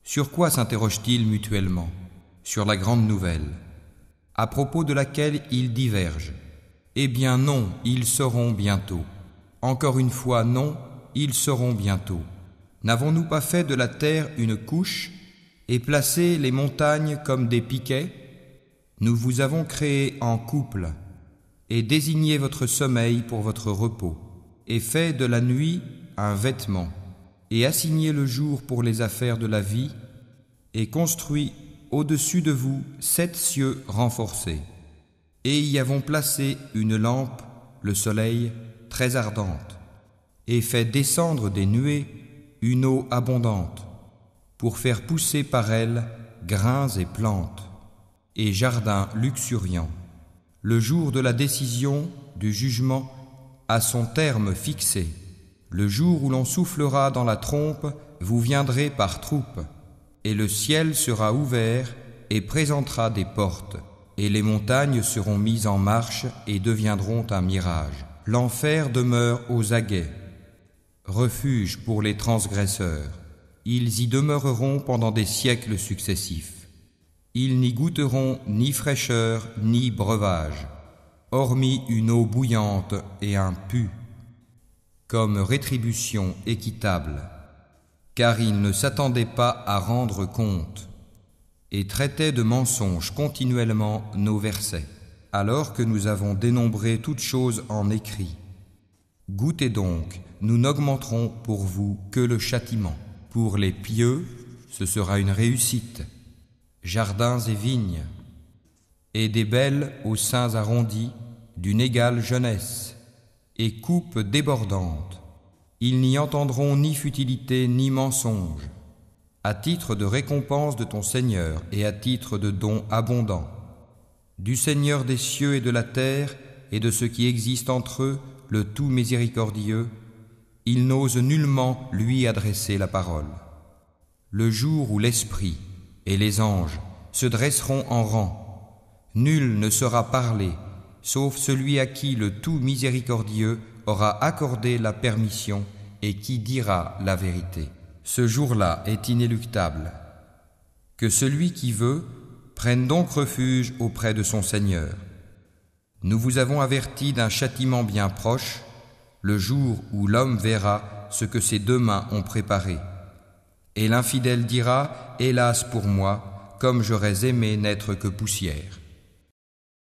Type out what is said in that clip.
Sur quoi s'interrogent-ils mutuellement? Sur la grande nouvelle, à propos de laquelle ils divergent. Eh bien non, ils sauront bientôt. Encore une fois, non, ils sauront bientôt. N'avons-nous pas fait de la terre une couche et placé les montagnes comme des piquets? Nous vous avons créé en couple et désigné votre sommeil pour votre repos, et fait de la nuit un vêtement, et assigné le jour pour les affaires de la vie, et construit au-dessus de vous 7 cieux renforcés, et y avons placé une lampe, le soleil, très ardente, et fait descendre des nuées une eau abondante, pour faire pousser par elle grains et plantes, et jardins luxuriants. Le jour de la décision, du jugement, a son terme fixé. Le jour où l'on soufflera dans la trompe, vous viendrez par troupes, et le ciel sera ouvert et présentera des portes, et les montagnes seront mises en marche et deviendront un mirage. L'enfer demeure aux aguets, refuge pour les transgresseurs. Ils y demeureront pendant des siècles successifs. Ils n'y goûteront ni fraîcheur ni breuvage, hormis une eau bouillante et un pu, comme rétribution équitable, car ils ne s'attendaient pas à rendre compte, et traitaient de mensonges continuellement nos versets, alors que nous avons dénombré toutes choses en écrit. Goûtez donc, nous n'augmenterons pour vous que le châtiment. Pour les pieux, ce sera une réussite, jardins et vignes, et des belles aux seins arrondis, d'une égale jeunesse, et coupes débordantes. Ils n'y entendront ni futilité ni mensonge, à titre de récompense de ton Seigneur et à titre de don abondant. Du Seigneur des cieux et de la terre et de ce qui existe entre eux, le tout miséricordieux, il n'ose nullement lui adresser la parole. Le jour où l'Esprit et les anges se dresseront en rang, nul ne sera parlé, sauf celui à qui le tout miséricordieux aura accordé la permission et qui dira la vérité. Ce jour-là est inéluctable. Que celui qui veut prenne donc refuge auprès de son Seigneur. Nous vous avons averti d'un châtiment bien proche, le jour où l'homme verra ce que ses 2 mains ont préparé. Et l'infidèle dira « Hélas pour moi, comme j'aurais aimé n'être que poussière ».